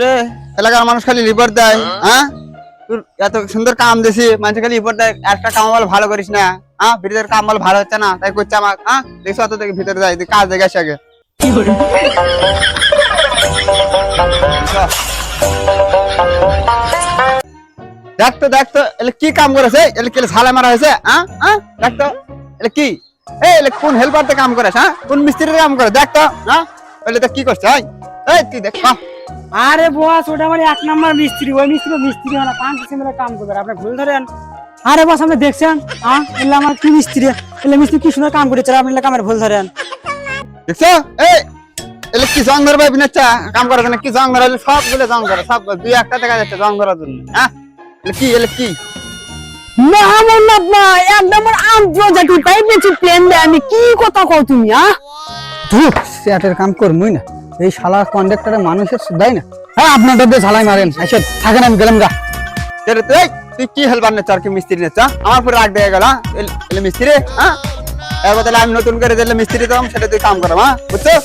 রে এলাকার মানুষ খালি রিপোর্ট দেয়, হ্যাঁ তোর এত সুন্দর কাম দিছি, মানুষ খালি রিপোর্ট দেয়, একটা কাম বল ভালো করিস না, হ্যাঁ ভিতরের কাম বল ভালো হচ্ছে না, তাই করছে আমাকে, হ্যাঁ দেখছো অত থেকে ভিতরে যাই তুই কাজ দেখে আসি আগে। দেখতো এলে কি কাম করেছে, এলে কি ঝালা মারা হয়েছে, হ্যাঁ হ্যাঁ দেখতো এলে কি, এলে কোন হেল্পারতে কাম করেছ, হ্যাঁ কোন মিস্ত্রিতে কাম করে দেখতো, হ্যাঁ এলে তো কি করছে, এই তুই দেখ। আরে বস ওটা আমার 1 নাম্বার মিস্ত্রি, ওই মিস্ত্রি হয় না, 5 ডিসেম্বরে কাম করবে, আপনি ভুল ধরেন। আরে বস আপনি দেখছেন, হ্যাঁ এলে আমার কি মিস্ত্রি, এলে মিস্ত্রি কি সুন্দর কাম করেছে, আপনি কামের ভুল ধরেন। দেখছো এই এলে কি জং ধরবে বিনাচ্ছা কাম করার জন্য, কি জং ধরে সব গুলো জং ধরে, সব দুই একটা দেখা যাচ্ছে জং ধরার জন্য, হ্যাঁ এলে কি মহামন্নাথ না একদম আন্তর্জাতিক পাইপেছি প্লেন দেয়, আমি কি কথা কও তুমি, হ্যাঁ ধুর সেটের কাম করমুই না, এই শালা কন্ডাক্টরে মানুষের সুদাই না, হ্যাঁ আপনাদের দিয়ে ঝালাই মারেন, এসে থাকেন আমি গেলাম গা। তুই কি হেল্পার নেচ্ছ আর কি মিস্ত্রি নেচ্ছ, আমার পুরো রাগ দিয়ে গেল, এলে মিস্ত্রি, হ্যাঁ এর বদলে আমি নতুন করে দিলে মিস্ত্রি তো সেটা তুই কাম করো, হ্যাঁ বুঝছো।